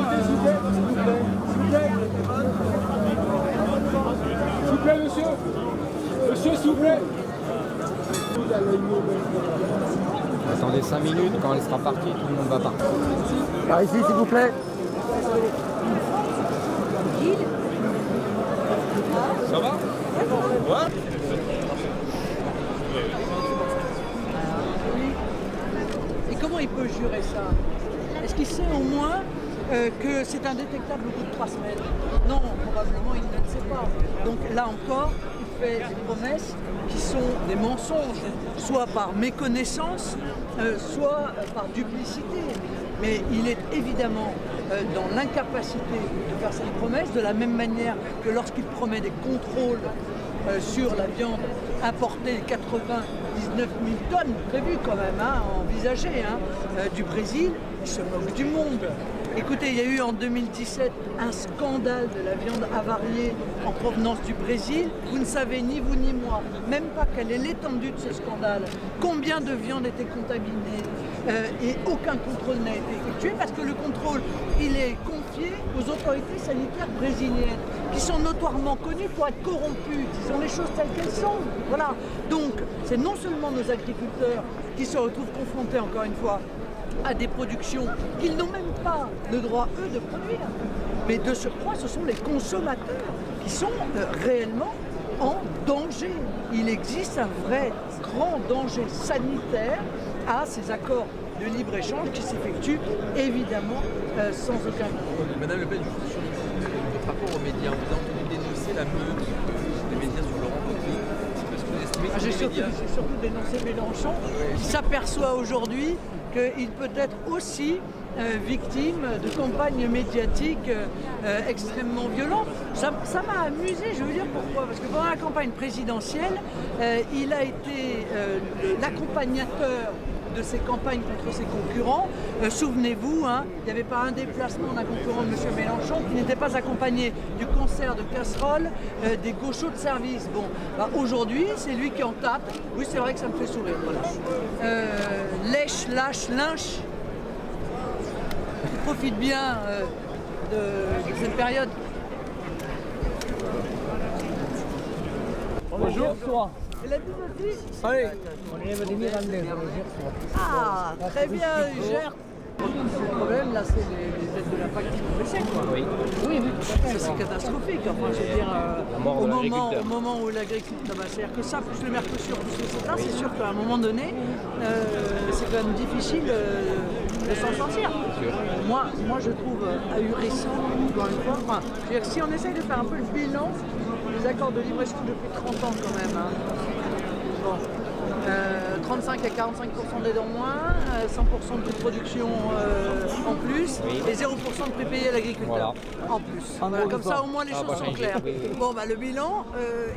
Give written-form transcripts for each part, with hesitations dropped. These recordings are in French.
S'il vous plaît, monsieur. Monsieur, s'il vous plaît. Attendez 5 minutes, quand elle sera partie, tout le monde va partir. Par ici, s'il vous plaît. Ça va? Ouais. Et comment il peut jurer ça? Est-ce qu'il sait au moins que c'est indétectable au bout de 3 semaines? Non, probablement il ne le sait pas. Donc là encore, il fait des promesses qui sont des mensonges, soit par méconnaissance, soit par duplicité. Mais il est évidemment dans l'incapacité de faire cette promesse, de la même manière que lorsqu'il promet des contrôles sur la viande importée, 99 000 tonnes prévues quand même, envisagées, du Brésil, il se moque du monde. Écoutez, il y a eu en 2017 un scandale de la viande avariée en provenance du Brésil. Vous ne savez ni vous ni moi, même pas quelle est l'étendue de ce scandale, combien de viande était contaminée et aucun contrôle n'a été effectué parce que le contrôle, il est confié aux autorités sanitaires brésiliennes qui sont notoirement connues pour être corrompues, disons les choses telles qu'elles sont. Voilà. Donc, c'est non seulement nos agriculteurs qui se retrouvent confrontés, encore une fois, à des productions qu'ils n'ont même pas le droit, eux, de produire. Mais de surcroît, ce sont les consommateurs qui sont réellement en danger. Il existe un vrai grand danger sanitaire à ces accords de libre-échange qui s'effectuent évidemment sans aucun contrôle. Madame Le Pen, juste sur votre rapport aux médias, vous avez entendu dénoncer la meute des médias sur Laurent Wauquiez. Est-ce que vous estimez que J'ai surtout dénoncé Mélenchon, qui s'aperçoit aujourd'hui qu'il peut être aussi victime de campagnes médiatiques extrêmement violentes. Ça m'a amusé, je veux dire pourquoi. Parce que pendant la campagne présidentielle, il a été l'accompagnateur de ces campagnes contre ses concurrents. Souvenez-vous, il n'y avait pas un déplacement d'un concurrent de M. Mélenchon qui n'était pas accompagné du concert de casseroles des gauchos de service. Bon, aujourd'hui, c'est lui qui en tape. Oui, c'est vrai que ça me fait sourire. Voilà. Lèche, lâche, lynche. Profite bien de cette période. Bonjour. Et la bibliothèque. Allez. Ah, très bien, gère. Le problème, là, c'est les aides de la PAC qui vont baisser, quoi. Oui. Oui, ça c'est catastrophique. Enfin, je veux dire, La mort de l'agriculteur. au moment où l'agriculture, c'est-à-dire que ça, plus le Mercosur, plus le CETA, c'est sûr qu'à un moment donné, c'est quand même difficile de s'en sortir. Moi, je trouve ahurissant, encore une fois. Enfin, je veux dire, si on essaye de faire un peu le bilan des accords de libre-échange depuis 30 ans quand même. Bon. 35 à 45% d'aide en moins, 100% de production en plus, et 0% de prix payé à l'agriculteur en plus. Voilà, comme ça, au moins, les choses sont claires. Bon, le bilan,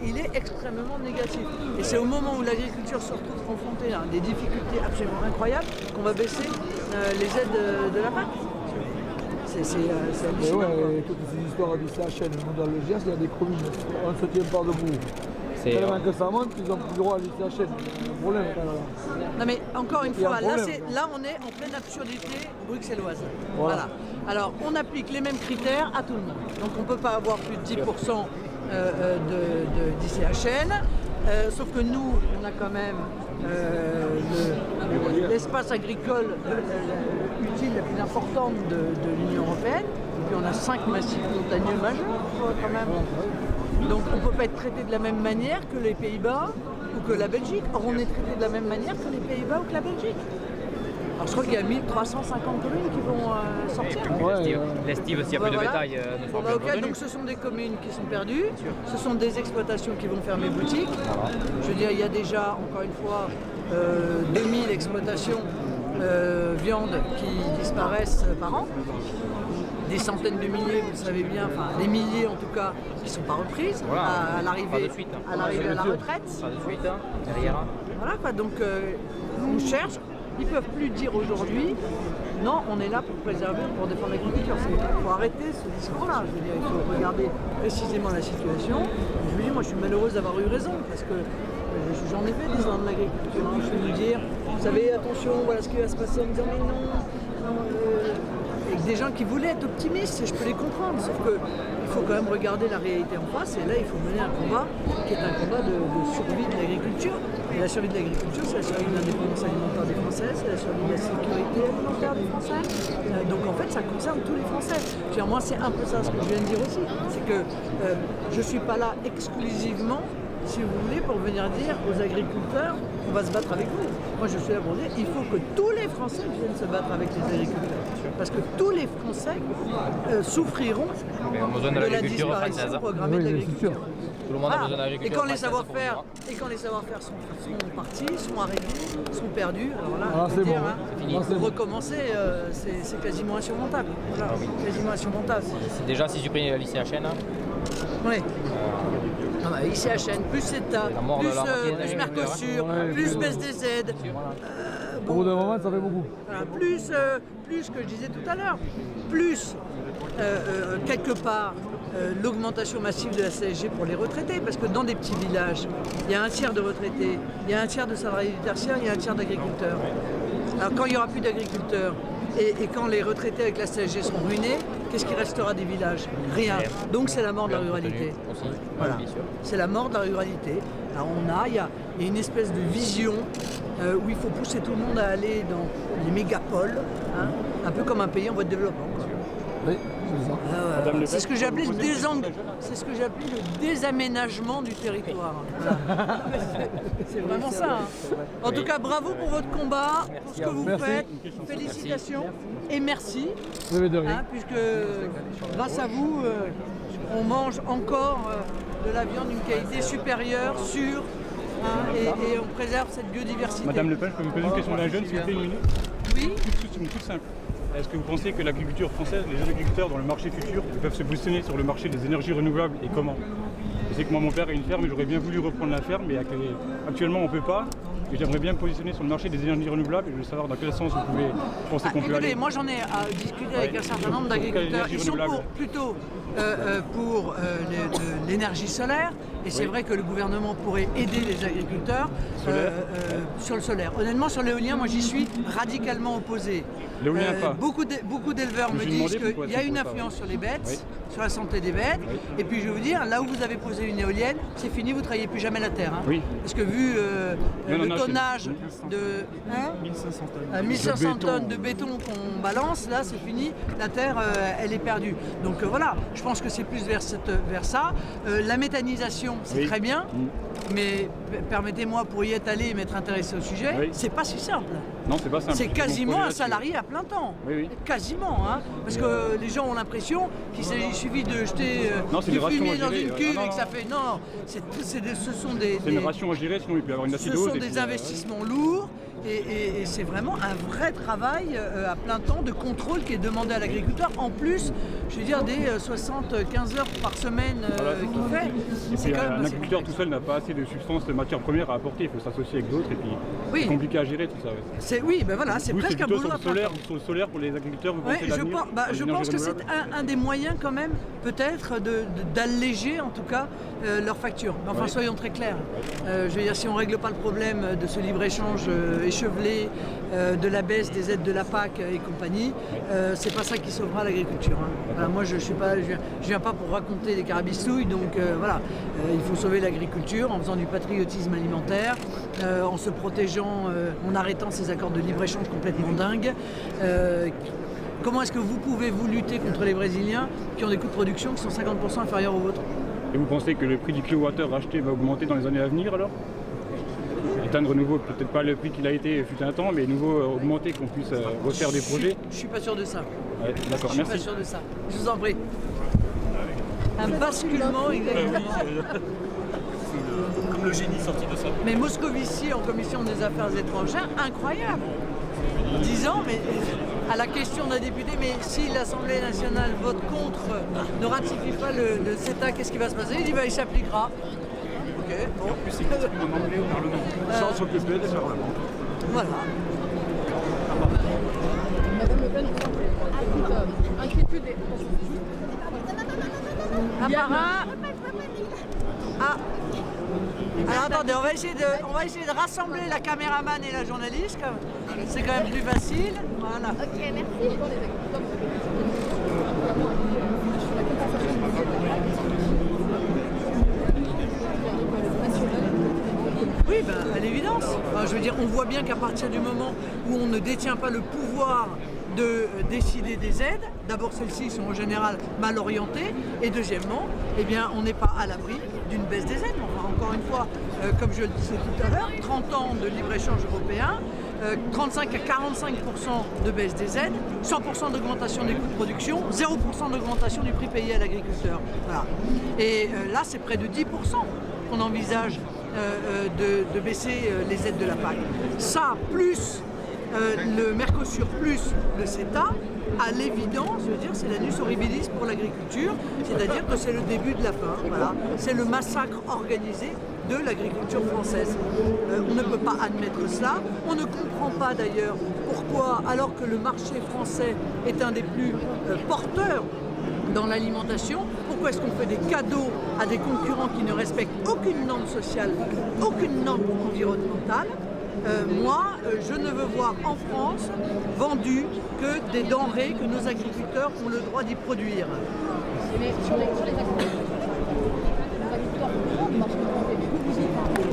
il est extrêmement négatif. Et c'est au moment où l'agriculture se retrouve confrontée à des difficultés absolument incroyables qu'on va baisser les aides de la PAC. C'est hallucinant. Ouais, toutes ces histoires du CHN, le monde dans le Gers, il y a des communes, on ne se tient pas debout. Tellement que ça monte, ils n'ont plus le droit à l'ICHN. C'est un problème. Non mais encore une fois, là on est en pleine absurdité bruxelloise. Voilà. Alors on applique les mêmes critères à tout le monde. Donc on ne peut pas avoir plus de 10% d'ICHN. Sauf que nous, on a quand même l'espace agricole utile la plus importante de l'Union européenne. Et puis on a 5 massifs montagneux majeurs quand même. Donc on ne peut pas être traité de la même manière que les Pays-Bas ou que la Belgique. Or on est traité de la même manière que les Pays-Bas ou que la Belgique. Alors je crois qu'il y a 1350 communes qui vont sortir. L'Estive, s'il y a plus de bétail, ne sera plus revenu. Donc ce sont des communes qui sont perdues, ce sont des exploitations qui vont fermer boutique. Je veux dire, il y a déjà, encore une fois, 2000 exploitations viande qui disparaissent par an. Des centaines de milliers, vous le savez bien, enfin des milliers en tout cas, qui ne sont pas reprises à l'arrivée à la retraite. Pas de suite, derrière. Voilà quoi, donc on cherche, ils ne peuvent plus dire aujourd'hui, non, on est là pour préserver, pour défendre l'agriculture. Il faut arrêter ce discours-là, je veux dire, il faut regarder précisément la situation. Je vous dis, moi je suis malheureuse d'avoir eu raison, parce que j'en ai fait 10 ans de l'agriculture. Je vais vous dire, vous savez, attention, voilà ce qui va se passer en me disant, mais non. des gens qui voulaient être optimistes, et je peux les comprendre, sauf qu'il faut quand même regarder la réalité en face, et là il faut mener un combat qui est un combat de survie de l'agriculture. Et la survie de l'agriculture, c'est la survie de l'indépendance alimentaire des Français, c'est la survie de la sécurité alimentaire des Français. Donc en fait, ça concerne tous les Français. Je veux dire, moi, c'est un peu ça ce que je viens de dire aussi. C'est que je ne suis pas là exclusivement, si vous voulez, pour venir dire aux agriculteurs on va se battre avec vous. Moi, je suis là pour dire il faut que tous les Français viennent se battre avec les agriculteurs. Parce que tous les Français souffriront de la disparition programmée de l'agriculture. Tout le monde a besoin Et d'agriculture. quand les savoir-faire sont partis, sont arrêtés, sont perdus, alors là, c'est bon. pour recommencer, c'est quasiment insurmontable. Voilà, quasiment insurmontable. C'est déjà si supprimer la l'ICHN. Oui. ICHN, plus CETA, plus Mercosur, plus baisse des aides. Au bout d'un moment, ça fait beaucoup. Voilà, plus ce que je disais tout à l'heure, plus quelque part l'augmentation massive de la CSG pour les retraités, parce que dans des petits villages, il y a un tiers de retraités, il y a un tiers de salariés du tertiaire, il y a un tiers d'agriculteurs. Alors quand il n'y aura plus d'agriculteurs et quand les retraités avec la CSG seront ruinés, qu'est-ce qui restera des villages? Rien. Donc c'est la mort de la ruralité. Voilà. C'est la mort de la ruralité. Alors il y a une espèce de vision où il faut pousser tout le monde à aller dans les mégapoles, hein, un peu comme un pays en voie de développement. Oui, c'est ce que j'ai appelé le désaménagement du territoire. C'est vraiment ça. Hein. En tout cas, bravo pour votre combat, pour ce que vous faites. Félicitations et merci. Hein, puisque grâce à vous, on mange encore de la viande d'une qualité supérieure, sûre, hein, et on préserve cette biodiversité. Madame Le Pen, je peux vous poser une question d'un jeune, s'il vous plaît, une minute? Oui. Toute simple. Est-ce que vous pensez que l'agriculture française, les agriculteurs dans le marché futur, ils peuvent se positionner sur le marché des énergies renouvelables et comment? Je sais que moi, mon père a une ferme et j'aurais bien voulu reprendre la ferme, mais actuellement on ne peut pas. Et j'aimerais bien me positionner sur le marché des énergies renouvelables et je veux savoir dans quel sens vous pouvez penser qu'on peut aller. Moi j'en ai discuté avec un certain nombre d'agriculteurs. Ils sont plutôt pour l'énergie solaire. Et c'est vrai que le gouvernement pourrait aider les agriculteurs sur le solaire. Honnêtement, sur l'éolien, moi j'y suis radicalement opposé. L'éolien pas. Beaucoup d'éleveurs me disent qu'il y a une influence sur les bêtes, sur la santé des bêtes. Et puis je vais vous dire, là où vous avez posé une éolienne, c'est fini, vous ne travaillez plus jamais la terre. Hein. Oui. Parce que vu le tonnage de 1500 tonnes de béton qu'on balance, là c'est fini, la terre elle est perdue. Donc voilà, je pense que c'est plus vers ça. La méthanisation, c'est très bien, mais permettez-moi, pour y être allé et m'être intéressé au sujet, c'est pas si simple. Non, c'est pas simple. C'est quasiment un salarié à plein temps. Oui. Quasiment, hein. Parce que les gens ont l'impression qu'il suffit de jeter du fumier dans une cuve et que ça fait... Non, ce sont des... C'est une ration à gérer, sinon il peut y avoir une acidose. Ce sont des investissements lourds. Et c'est vraiment un vrai travail à plein temps de contrôle qui est demandé à l'agriculteur. En plus, je veux dire, des 75 heures par semaine qu'il fait. Et puis un agriculteur tout seul n'a pas assez de substances, de matières premières à apporter. Il faut s'associer avec d'autres et puis c'est compliqué à gérer tout ça. Oui, ben voilà, c'est presque un boulot à plein temps. Sur le solaire pour les agriculteurs, vous pensez je pense que c'est un des moyens quand même, peut-être, d'alléger en tout cas leurs factures. Mais enfin, soyons très clairs. Je veux dire, si on ne règle pas le problème de ce libre-échange échevelé, de la baisse des aides de la PAC et compagnie, c'est pas ça qui sauvera l'agriculture. Hein. Voilà, moi je viens pas pour raconter des carabistouilles, donc voilà, il faut sauver l'agriculture en faisant du patriotisme alimentaire, en se protégeant, en arrêtant ces accords de libre-échange complètement dingues. Comment est-ce que vous pouvez lutter contre les Brésiliens qui ont des coûts de production qui sont 50% inférieurs aux vôtres? Et vous pensez que le prix du kilowattheure acheté va augmenter dans les années à venir alors? Atteindre nouveau, peut-être pas le prix qu'il a été fut un temps, mais nouveau augmenter, qu'on puisse refaire des projets? Je suis pas sûr de ça. Ouais, d'accord, merci. Je suis pas sûr de ça. Je vous en prie. Un basculement exactement. Comme le génie sorti de ça. Mais Moscovici en commission des affaires étrangères, incroyable. 10 ans, mais à la question d'un député, mais si l'Assemblée nationale vote contre, ne ratifie pas le CETA, qu'est-ce qui va se passer? Il dit il s'appliquera. Ok, bon. En plus, c'est quasiment en anglais au Parlement. Sans s'occuper des Parlement. Voilà. Madame Le Pen, inquiétude et... Alors attendez, on va essayer de rassembler la caméraman et la journaliste. C'est quand même plus facile. Voilà. Ok, merci. Oui, à l'évidence. Enfin, je veux dire, on voit bien qu'à partir du moment où on ne détient pas le pouvoir de décider des aides, d'abord celles-ci sont en général mal orientées, et deuxièmement, eh bien, on n'est pas à l'abri d'une baisse des aides. Enfin, encore une fois, comme je le disais tout à l'heure, 30 ans de libre-échange européen, 35 à 45% de baisse des aides, 100% d'augmentation des coûts de production, 0% d'augmentation du prix payé à l'agriculteur. Voilà. Et là, c'est près de 10% qu'on envisage de baisser les aides de la PAC. Ça, plus le Mercosur, plus le CETA, à l'évidence, je veux dire, c'est l'annus horribilis pour l'agriculture, c'est-à-dire que c'est le début de la fin. Voilà. C'est le massacre organisé de l'agriculture française. On ne peut pas admettre cela. On ne comprend pas d'ailleurs pourquoi, alors que le marché français est un des plus porteurs dans l'alimentation, pourquoi est-ce qu'on fait des cadeaux à des concurrents qui ne respectent aucune norme sociale, aucune norme environnementale? Moi, je ne veux voir en France vendues que des denrées que nos agriculteurs ont le droit d'y produire. Mais sur les accords, les agriculteurs du marché français,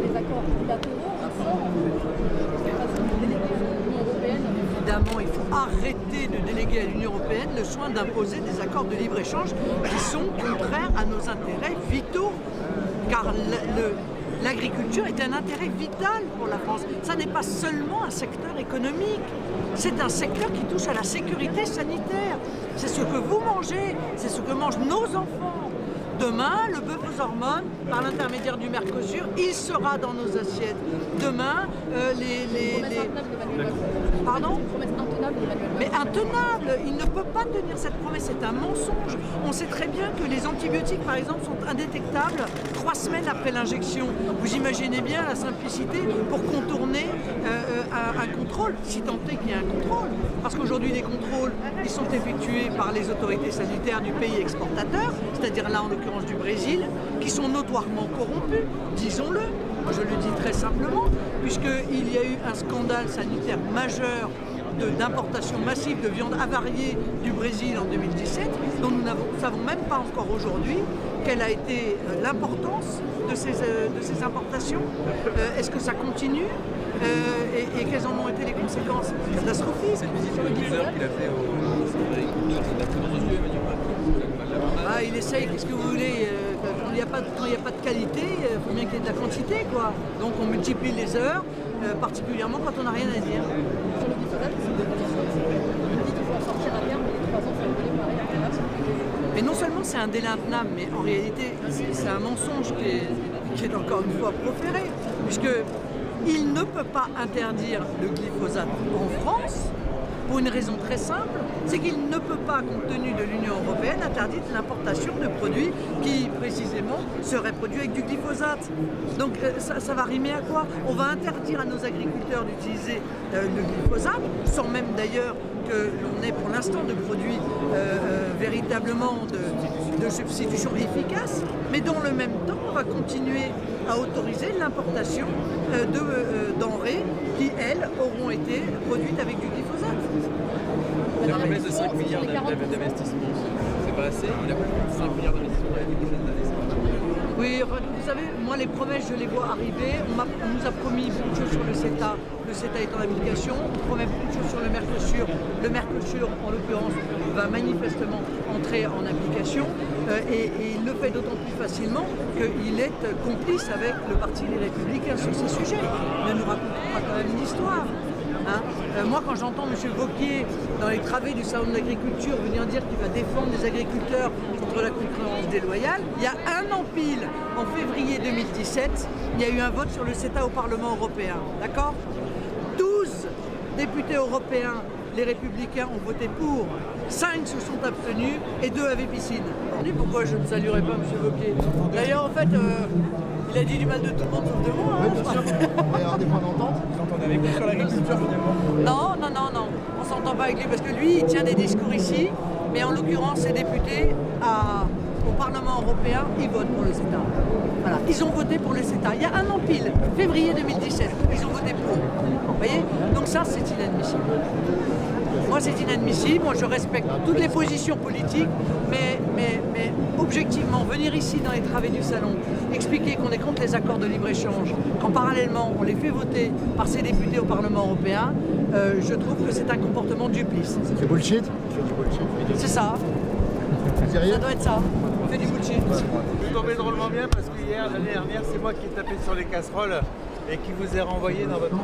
des accords bilatéraux, on sort de l'Union européenne. Évidemment, il faut arrêter de déléguer à l'Union européenne le soin d'imposer des accords de libre-échange qui sont contraires à nos intérêts vitaux. Car l'agriculture est un intérêt vital pour la France. Ça n'est pas seulement un secteur économique, c'est un secteur qui touche à la sécurité sanitaire. C'est ce que vous mangez, c'est ce que mangent nos enfants. Demain, le bœuf aux hormones, par l'intermédiaire du Mercosur, il sera dans nos assiettes. Demain, Pardon ? Mais intenable, il ne peut pas tenir cette promesse, c'est un mensonge. On sait très bien que les antibiotiques, par exemple, sont indétectables 3 semaines après l'injection. Vous imaginez bien la simplicité pour contourner un contrôle, si tant est qu'il y a un contrôle. Parce qu'aujourd'hui, les contrôles, ils sont effectués par les autorités sanitaires du pays exportateur, c'est-à-dire là, en l'occurrence du Brésil, qui sont notoirement corrompus, disons-le. Je le dis très simplement, puisqu'il y a eu un scandale sanitaire majeur d'importation massive de viande avariée du Brésil en 2017, dont nous ne savons même pas encore aujourd'hui quelle a été l'importance de ces importations. Est-ce que ça continue et quelles en ont été les conséquences catastrophiques? Cette visite de 10 heures qu'il a fait au il essaye, qu'est-ce que vous voulez, quand il n'y a pas de qualité, il faut bien qu'il y ait de la quantité, quoi. Donc on multiplie les heures, particulièrement quand on n'a rien à dire. Sur le glyphosate, il dit qu'il faut en sortir à terme, mais 3 ans, ça va aller pareil. Mais non seulement c'est un délai intenable, mais en réalité c'est un mensonge qui est encore une fois proféré, puisqu'il ne peut pas interdire le glyphosate en France, pour une raison très simple, c'est qu'il ne peut pas, compte tenu de l'Union européenne, interdire l'importation de produits qui, précisément, seraient produits avec du glyphosate. Donc ça va rimer à quoi? On va interdire à nos agriculteurs d'utiliser le glyphosate, sans même d'ailleurs que l'on ait pour l'instant de produits véritablement de substitution efficace, mais dans le même temps, on va continuer à autoriser l'importation de denrées qui, elles, auront été produites avec du glyphosate. La promesse de 5 milliards d'investissements, c'est pas assez. Il a plus de 5 milliards d'investissements dans les prochaines années. Oui, enfin, vous savez, moi les promesses, je les vois arriver. On nous a promis beaucoup de choses sur le CETA. Le CETA est en application. On promet beaucoup de choses sur le Mercosur. Le Mercosur, en l'occurrence, va manifestement entrer en application. Et il le fait d'autant plus facilement qu'il est complice avec le Parti des Républicains sur ces sujets. Il nous racontera quand même une histoire. Moi, quand j'entends M. Wauquiez dans les travées du salon de l'agriculture venir dire qu'il va défendre les agriculteurs contre la concurrence déloyale, il y a un an pile, en février 2017, il y a eu un vote sur le CETA au Parlement européen. D'accord ? 12 députés européens, les Républicains, ont voté pour, 5 se sont abstenus et 2 avaient piscine. Pourquoi je ne saluerais pas M. Wauquiez? D'ailleurs, en fait, il a dit du mal de tout le monde sauf de moi. On va y avoir des points d'entente. Vous entendez avec lui sur l'agriculture finalement? Non. On s'entend pas avec lui parce que lui, il tient des discours ici, mais en l'occurrence, ses députés au Parlement européen, ils votent pour le CETA. Voilà, ils ont voté pour le CETA. Il y a un an pile, février 2017, ils ont voté pour. Vous voyez? Donc ça, c'est inadmissible. Moi, c'est inadmissible. Moi, je respecte toutes les positions politiques, mais objectivement, venir ici dans les travées du salon, expliquer qu'on est contre les accords de libre-échange, quand parallèlement, on les fait voter par ces députés au Parlement européen, je trouve que c'est un comportement duplice. C'est bullshit. C'est ça. Ça doit être ça. On fait du bullshit. Vous tombez drôlement bien parce que l'année dernière, c'est moi qui ai tapé sur les casseroles et qui vous ai renvoyé dans votre...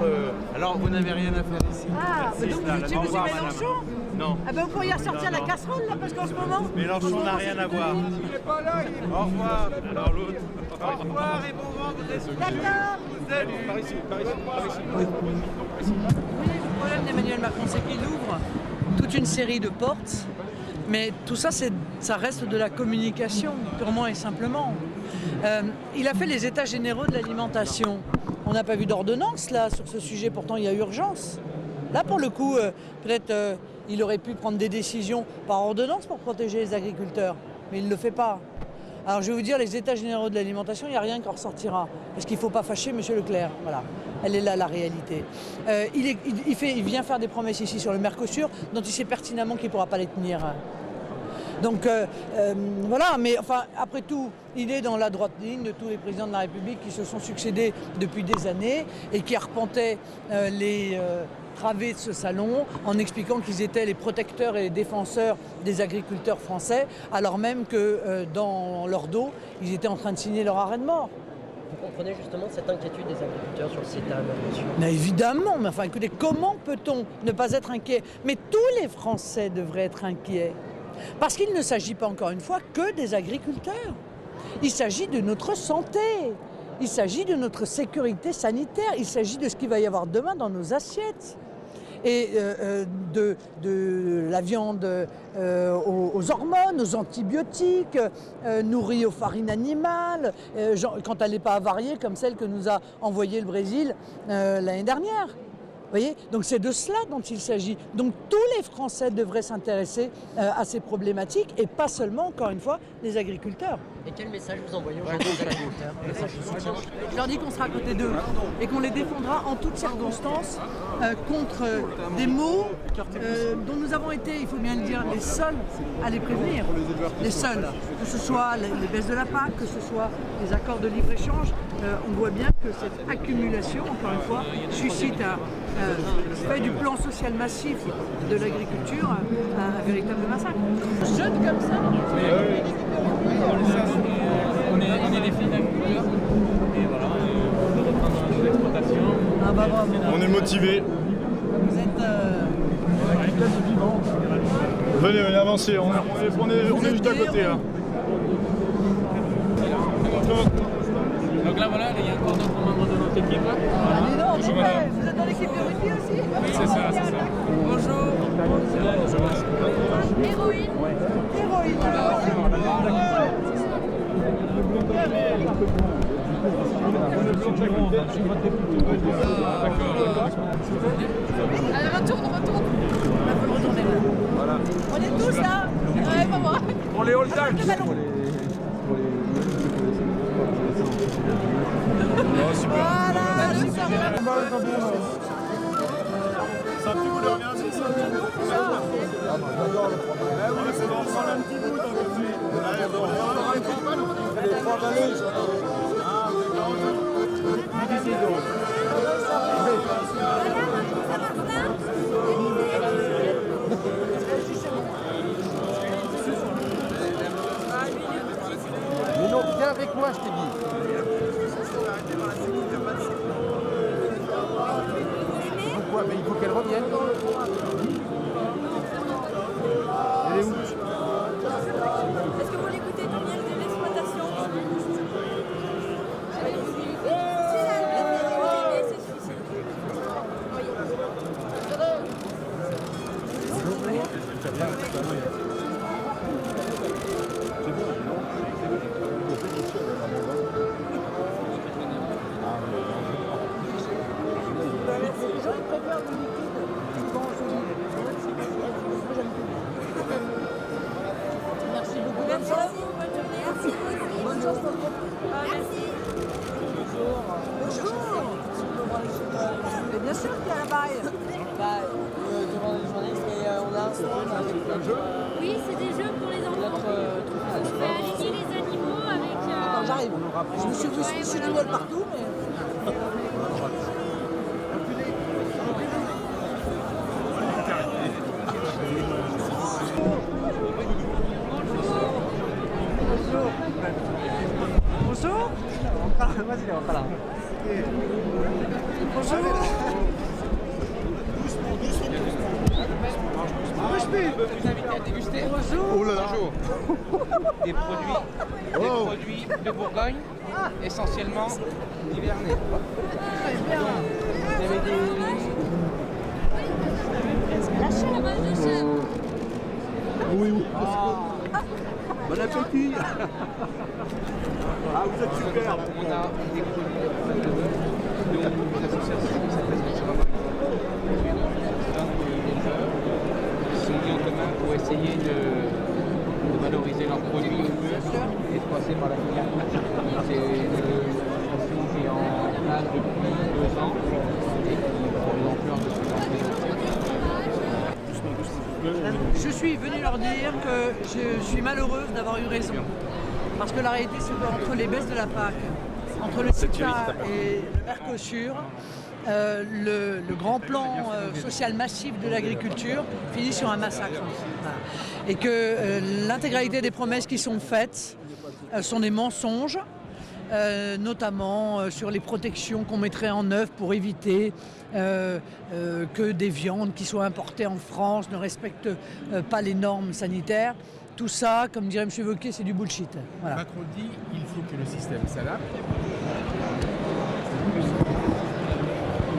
Alors, vous n'avez rien à faire ici. Ah, mais donc vous étiez M. Mélenchon? Non. Ah ben vous pourriez ressortir la casserole là, parce qu'en ce moment... Mélenchon n'a rien à voir. Il n'est pas là, Au revoir. Alors l'autre. Au revoir et bon vent, vous êtes... D'accord. Par ici. Oui, le problème d'Emmanuel Macron, c'est qu'il ouvre toute une série de portes, mais tout ça, ça reste de la communication, purement et simplement. Il a fait les états généraux de l'alimentation. On n'a pas vu d'ordonnance là sur ce sujet, pourtant il y a urgence. Là pour le coup, peut-être il aurait pu prendre des décisions par ordonnance pour protéger les agriculteurs, mais il ne le fait pas. Alors je vais vous dire, les états généraux de l'alimentation, il n'y a rien qui en ressortira. Parce qu'il ne faut pas fâcher M. Leclerc. Voilà, elle est là la réalité. Il vient faire des promesses ici sur le Mercosur, dont il sait pertinemment qu'il ne pourra pas les tenir. Donc voilà, mais enfin, après tout, il est dans la droite ligne de tous les présidents de la République qui se sont succédés depuis des années et qui arpentaient les travées de ce salon en expliquant qu'ils étaient les protecteurs et les défenseurs des agriculteurs français, alors même que dans leur dos, ils étaient en train de signer leur arrêt de mort. Vous comprenez justement cette inquiétude des agriculteurs sur le CETA, monsieur? Mais évidemment, mais enfin écoutez, comment peut-on ne pas être inquiet? Mais tous les Français devraient être inquiets. Parce qu'il ne s'agit pas, encore une fois, que des agriculteurs. Il s'agit de notre santé, il s'agit de notre sécurité sanitaire, il s'agit de ce qu'il va y avoir demain dans nos assiettes. Et de la viande aux hormones, aux antibiotiques, nourrie aux farines animales, quand elle n'est pas avariée comme celle que nous a envoyée le Brésil l'année dernière. Vous voyez? Donc c'est de cela dont il s'agit. Donc tous les Français devraient s'intéresser à ces problématiques et pas seulement, encore une fois, les agriculteurs. Et quel message vous envoyez aux agriculteurs? Message de soutien? Je leur dis qu'on sera à côté d'eux et qu'on les défendra en toutes circonstances contre des maux dont nous avons été, il faut bien le dire, les seuls à les prévenir. Les seuls. Que ce soit les baisses de la PAC, que ce soit les accords de libre-échange, on voit bien que cette accumulation, encore une fois, suscite fait du plan social massif de l'agriculture un véritable massacre. Jeunes comme ça. On est des filles d'agriculteurs et voilà, on veut reprendre nos exploitations. Ah bah bravo. On est motivés. Vous êtes Venez, avancez, on est juste à côté là. Donc là voilà, il y a encore d'autres membres de notre équipe. Ah, dis donc, vous êtes dans l'équipe de rugby aussi? Oui, c'est ça. Bonjour. Héroïne. Héroïne. Allez, retourne. On peut le retourner là. Voilà. On est tous là. Ouais, pas moi. On les hold back. Voilà, super. Ça pue, vous le regardez, ça pue. Ah bah j'adore le fromage. Ah oui, c'est bon, on prend un petit bout dans le film. Les trois vallées, ah, Mais non, viens avec moi, je t'ai dit. Pourquoi? Mais il faut qu'elle revienne. Elle est où? Est-ce que vous voulez goûter du miel de l'exploitation? C'est là, c'est celui-ci. Merci beaucoup. Bonne journée. c'est un jeu. Oui, c'est des jeux pour les enfants. On fait aligner les animaux avec... Attends, j'arrive. Je me suis fichu du bol partout, mais... Bonjour. Vas-y, on va là. Bonjour. Vous inviter à déguster. Oh là là. Bonjour. Des produits de Bourgogne, essentiellement hivernés. Vous avez Lâchez la vache de chèvre. Oui, oui. Bon appétit. Ah, vous êtes super. On a des produits dont les associations qui s'appellent sur la marque. Ils sont mis en commun pour essayer de valoriser leurs produits au mieux et de passer par la filière. C'est une association qui est en place depuis 2 ans et qui prend de l'ampleur de ce Je suis venu leur dire que je suis malheureuse d'avoir eu raison. Parce que la réalité, c'est qu'entre les baisses de la PAC, entre le CETA et le Mercosur, le grand plan social massif de l'agriculture finit sur un massacre. Voilà. Et que l'intégralité des promesses qui sont faites sont des mensonges, notamment sur les protections qu'on mettrait en œuvre pour éviter que des viandes qui soient importées en France ne respectent pas les normes sanitaires. Tout ça, comme dirait M. Wauquiez, c'est du bullshit. Voilà. Macron dit qu'il faut que le système s'adapte.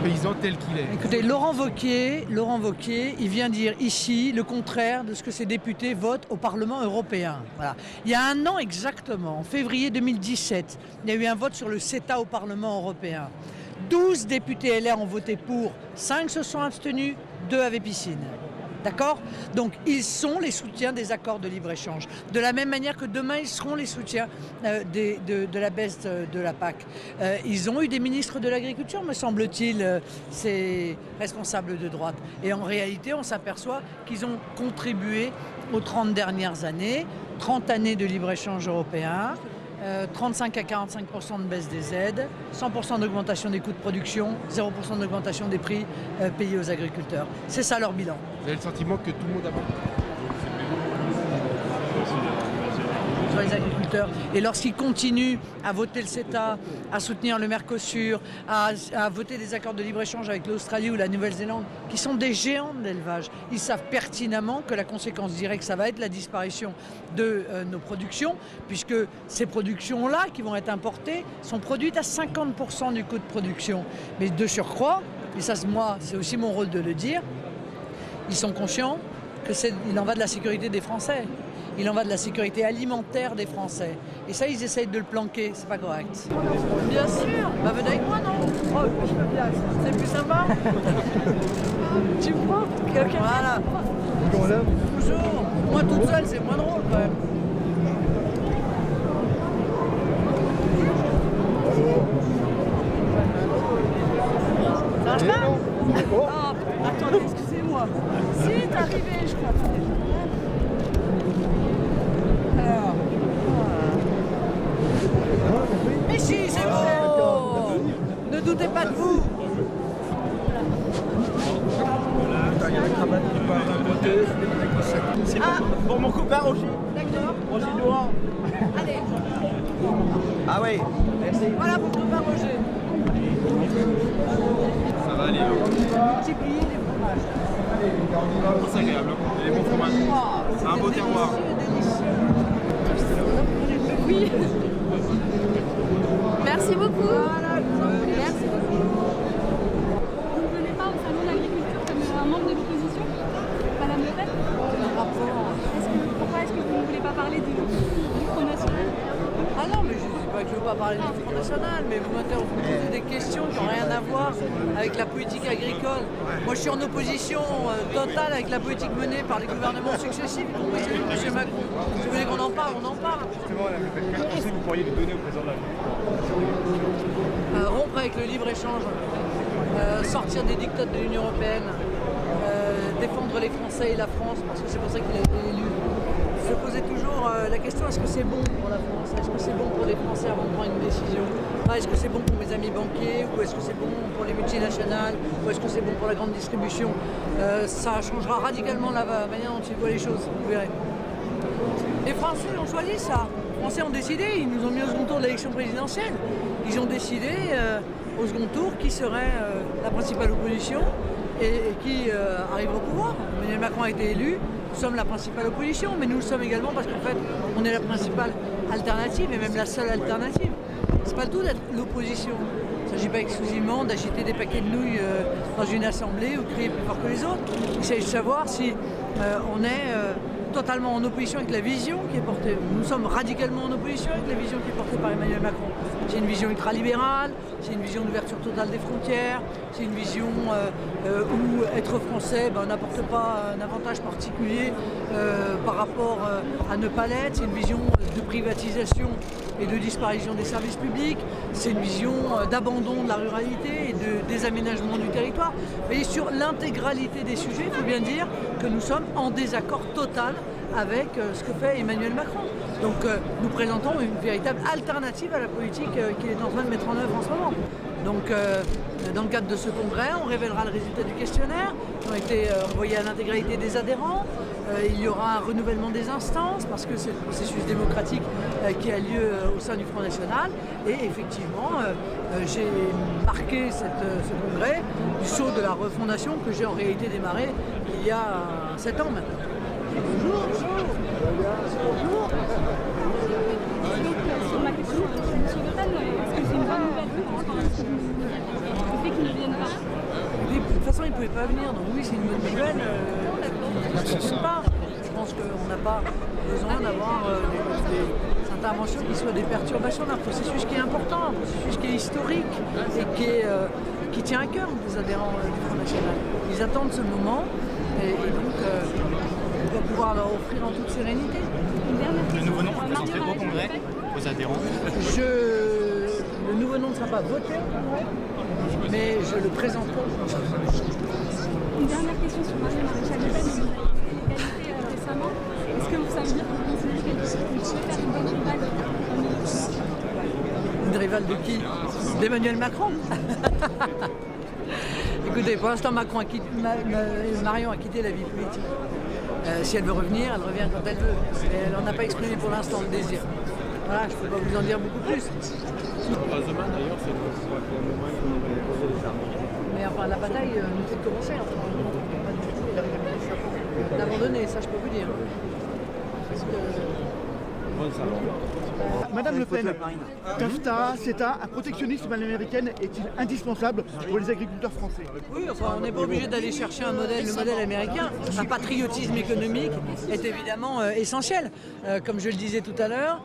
Paysan tel qu'il est. Écoutez, Laurent Wauquiez, il vient dire ici le contraire de ce que ses députés votent au Parlement européen. Voilà. Il y a 1 an exactement, en février 2017, il y a eu un vote sur le CETA au Parlement européen. 12 députés LR ont voté pour, 5 se sont abstenus, 2 avaient piscine. D'accord? Donc ils sont les soutiens des accords de libre-échange. De la même manière que demain, ils seront les soutiens de la baisse de la PAC. Ils ont eu des ministres de l'agriculture, me semble-t-il, ces responsables de droite. Et en réalité, on s'aperçoit qu'ils ont contribué aux 30 dernières années, 30 années de libre-échange européen, 35 à 45% de baisse des aides, 100% d'augmentation des coûts de production, 0% d'augmentation des prix payés aux agriculteurs. C'est ça leur bilan. Vous avez le sentiment que tout le monde a sur les agriculteurs. Et lorsqu'ils continuent à voter le CETA, à soutenir le Mercosur, à voter des accords de libre-échange avec l'Australie ou la Nouvelle-Zélande, qui sont des géants de l'élevage, ils savent pertinemment que la conséquence directe, ça va être la disparition de nos productions, puisque ces productions-là qui vont être importées sont produites à 50% du coût de production. Mais de surcroît, et ça moi c'est aussi mon rôle de le dire, ils sont conscients qu'il en va de la sécurité des Français. Il en va de la sécurité alimentaire des Français. Et ça, ils essayent de le planquer, c'est pas correct. Bien sûr, bah venez avec moi, non? Oh, je peux bien, c'est plus sympa. Tu prends quelqu'un? Voilà. Bonjour. Moi toute seule, c'est moins drôle quand même. Ça marche pas? Ah, attendez, excusez-moi. C'est arrivé, je crois. Alors. Mais si, c'est bon. Ne doutez pas de vous. C'est pour mon copain Roger. D'accord. Roger Noir. Allez. Ah oui, merci. Voilà pour mon copain Roger. Ça va aller. Multiplier les fromages. C'est agréable. Les bons fromages. C'est un beau terroir. Oui. Merci beaucoup. Merci beaucoup. Vous ne venez pas au salon de l'agriculture comme un membre de l'opposition, Madame Le Pen? Pourquoi est-ce que vous ne voulez pas parler du Front National? Ah non, mais je ne dis pas que je ne veux pas parler du Front National, mais vous me posez des questions qui n'ont rien à voir avec la politique agricole. Moi, je suis en opposition totale avec la politique menée par les gouvernements successifs, y compris celui de M. Macron. Si vous voulez qu'on en parle, on en parle. Justement, quel conseil vous pourriez lui donner au président de la République? Rompre avec le libre-échange, sortir des dictats de l'Union européenne, défendre les Français et la France, parce que c'est pour ça qu'il a été élu, se posait toujours la question, est-ce que c'est bon pour la France? Est-ce que c'est bon pour les Français avant de prendre une décision? Est-ce que c'est bon pour mes amis banquiers? Ou est-ce que c'est bon pour les multinationales? Ou est-ce que c'est bon pour la grande distribution? Ça changera radicalement la manière dont ils voient les choses, vous verrez. Les Français ont choisi ça. Les Français ont décidé, ils nous ont mis au second tour de l'élection présidentielle. Ils ont décidé au second tour qui serait la principale opposition et qui arrive au pouvoir. Emmanuel Macron a été élu, nous sommes la principale opposition, mais nous le sommes également parce qu'en fait, on est la principale alternative et même la seule alternative. C'est pas le tout d'être l'opposition. Il ne s'agit pas exclusivement d'agiter des paquets de nouilles dans une assemblée ou de crier plus fort que les autres. Il s'agit de savoir si on est totalement en opposition avec la vision qui est portée. Nous sommes radicalement en opposition avec la vision qui est portée par Emmanuel Macron. C'est une vision ultralibérale, c'est une vision d'ouverture totale des frontières, c'est une vision où être français n'apporte pas un avantage particulier par rapport à ne pas l'être. C'est une vision de privatisation et de disparition des services publics. C'est une vision d'abandon de la ruralité et de désaménagement du territoire. Et sur l'intégralité des sujets, il faut bien dire que nous sommes en désaccord total avec ce que fait Emmanuel Macron. Donc nous présentons une véritable alternative à la politique qu'il est en train de mettre en œuvre en ce moment. Donc dans le cadre de ce congrès, on révélera le résultat du questionnaire qui ont été envoyés à l'intégralité des adhérents. Il y aura un renouvellement des instances parce que c'est le processus démocratique qui a lieu au sein du Front National. Et effectivement, j'ai marqué ce congrès du saut de la refondation que j'ai en réalité démarré il y a 7 ans maintenant. Bonjour, bonjour. Bonjour. Sur ma question, M. Gothal, est-ce que c'est une bonne nouvelle par rapport à ce que le fait qu'ils ne viennent pas? De toute façon, ils ne pouvaient pas venir, donc oui, c'est une bonne nouvelle. Je pense qu'on n'a pas besoin d'avoir des interventions qui soient des perturbations d'un processus qui est important, un processus qui est historique et qui tient à cœur des adhérents du Front National. Ils attendent ce moment et donc on doit pouvoir leur offrir en toute sérénité. Le nouveau nom sera présenté au congrès, aux adhérents. Le nouveau nom ne sera pas voté au congrès, mais je le présenterai. Une dernière question sur Marie-Maréchal Le Pen, vous avez égalité récemment. Est-ce que ça veut dire que vous considérez qu'elle peut faire une bonne rivale? Une rivale de qui? D'Emmanuel Macron. Écoutez, pour l'instant, Marion a quitté la vie politique. Si elle veut revenir, elle revient quand elle veut. Mais elle n'en a pas exprimé pour l'instant le désir. Voilà, je ne peux pas vous en dire beaucoup plus. Demain d'ailleurs, c'est le moment où on va poser les armes. Mais enfin, la bataille nous fait commencer. D'abandonner, ça je peux vous dire. Parce que... Madame Le Pen, TAFTA, CETA, un protectionnisme à l'américaine est-il indispensable pour les agriculteurs français? Oui, enfin, on n'est pas obligé d'aller chercher le modèle américain. Un patriotisme économique est évidemment essentiel. Comme je le disais tout à l'heure,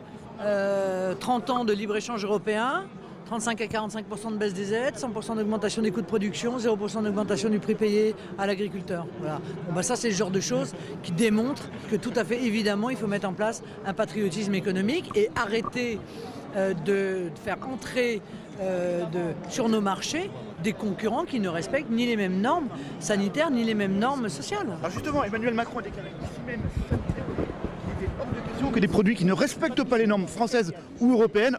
30 ans de libre-échange européen, 35 à 45% de baisse des aides, 100% d'augmentation des coûts de production, 0% d'augmentation du prix payé à l'agriculteur. Voilà. Bon, ça, c'est le genre de choses qui démontrent que tout à fait évidemment, il faut mettre en place un patriotisme économique et arrêter de faire entrer sur nos marchés des concurrents qui ne respectent ni les mêmes normes sanitaires ni les mêmes normes sociales. Alors justement, Emmanuel Macron a déclaré ici même qu'il était hors de question que des produits qui ne respectent pas les normes françaises ou européennes.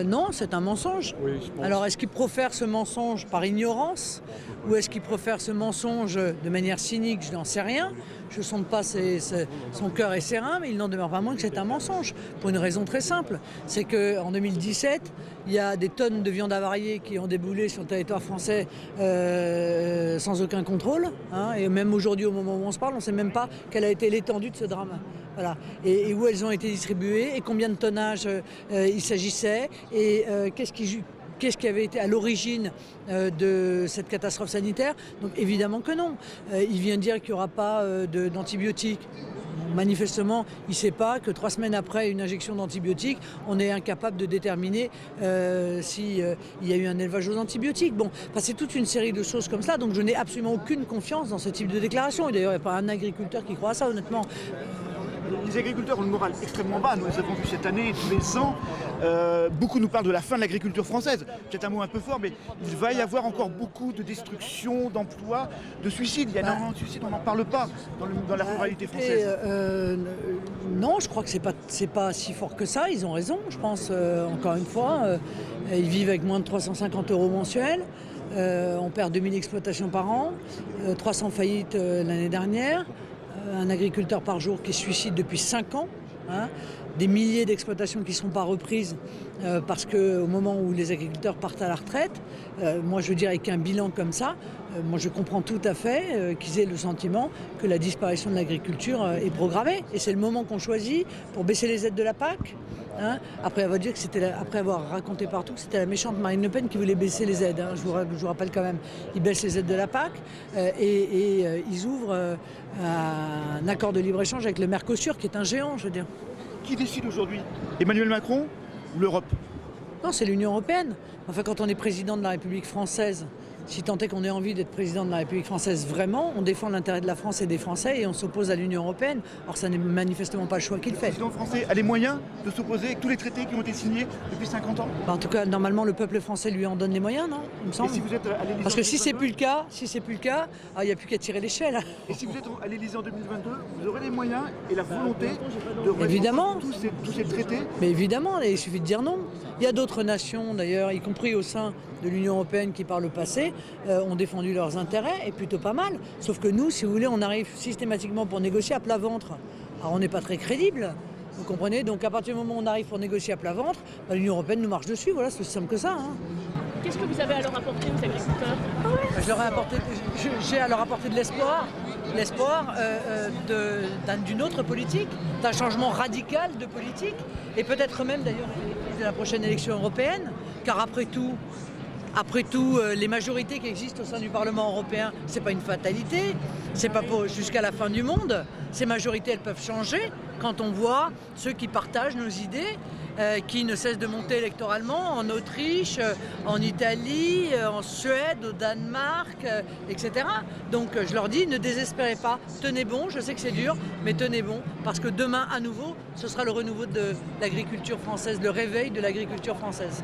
Non, c'est un mensonge. Oui, alors, est-ce qu'il profère ce mensonge par ignorance ou est-ce qu'il profère ce mensonge de manière cynique? Je n'en sais rien. Je ne sonde pas son cœur et ses reins, mais il n'en demeure pas moins que c'est un mensonge. Pour une raison très simple, c'est qu'en 2017, il y a des tonnes de viande avariée qui ont déboulé sur le territoire français sans aucun contrôle. Hein, et même aujourd'hui, au moment où on se parle, on ne sait même pas quelle a été l'étendue de ce drame. Voilà. Et où elles ont été distribuées et combien de tonnage il s'agissait et qu'est-ce qui avait été à l'origine de cette catastrophe sanitaire. Donc évidemment que non. Il vient dire qu'il n'y aura pas d'antibiotiques. Manifestement, il ne sait pas que 3 semaines après une injection d'antibiotiques, on est incapable de déterminer s'il y a eu un élevage aux antibiotiques. Bon, enfin, c'est toute une série de choses comme ça, donc je n'ai absolument aucune confiance dans ce type de déclaration. Et d'ailleurs, il n'y a pas un agriculteur qui croit à ça, honnêtement. les agriculteurs ont le moral extrêmement bas. Nous les avons vus cette année, tous les ans. Beaucoup nous parlent de la fin de l'agriculture française. Peut-être un mot un peu fort, mais il va y avoir encore beaucoup de destruction, d'emplois, de suicides. Il y a énormément de suicides, on n'en parle pas dans la ruralité française. Non, je crois que c'est pas si fort que ça. Ils ont raison, je pense. Encore une fois, ils vivent avec moins de 350 € mensuels. On perd 2000 exploitations par an, 300 faillites l'année dernière, un agriculteur par jour qui se suicide depuis 5 ans, hein, des milliers d'exploitations qui ne sont pas reprises parce qu'au moment où les agriculteurs partent à la retraite, moi je veux dire avec un bilan comme ça, moi je comprends tout à fait qu'ils aient le sentiment que la disparition de l'agriculture est programmée. Et c'est le moment qu'on choisit pour baisser les aides de la PAC. Hein, après avoir raconté partout que c'était la méchante Marine Le Pen qui voulait baisser les aides. Hein. Je vous rappelle quand même, ils baissent les aides de la PAC et ils ouvrent un accord de libre-échange avec le Mercosur qui est un géant, je veux dire. Qui décide aujourd'hui? Emmanuel Macron ou l'Europe? Non, c'est l'Union européenne. Enfin, quand on est président de la République française, si tant est qu'on ait envie d'être président de la République française vraiment, on défend l'intérêt de la France et des Français et on s'oppose à l'Union européenne. Or, ça n'est manifestement pas le choix qu'il fait. Le président français a les moyens de s'opposer avec tous les traités qui ont été signés depuis 50 ans? En tout cas, normalement, le peuple français lui en donne les moyens, non? Il me semble. Et si vous êtes à l'Élysée? Parce que si c'est plus le cas, il n'y a plus qu'à tirer l'échelle. Et si vous êtes à l'Élysée en 2022, vous aurez les moyens et la volonté de évidemment tous ces traités? Mais évidemment, il suffit de dire non. Il y a d'autres nations, d'ailleurs, y compris au sein de l'Union européenne qui, par le passé, ont défendu leurs intérêts, et plutôt pas mal. Sauf que nous, si vous voulez, on arrive systématiquement pour négocier à plat ventre. Alors on n'est pas très crédible, vous comprenez? Donc à partir du moment où on arrive pour négocier à plat ventre, l'Union européenne nous marche dessus, voilà, c'est aussi simple que ça. Hein. Qu'est-ce que vous avez à leur apporter aux agriculteurs? J'ai à leur apporter de l'espoir. L'espoir d'une autre politique, d'un changement radical de politique, et peut-être même d'ailleurs de la prochaine élection européenne, car après tout, les majorités qui existent au sein du Parlement européen, c'est pas une fatalité, c'est pas jusqu'à la fin du monde. Ces majorités, elles peuvent changer quand on voit ceux qui partagent nos idées, qui ne cessent de monter électoralement en Autriche, en Italie, en Suède, au Danemark, etc. Donc je leur dis, ne désespérez pas, tenez bon, je sais que c'est dur, mais tenez bon, parce que demain, à nouveau, ce sera le renouveau de l'agriculture française, le réveil de l'agriculture française.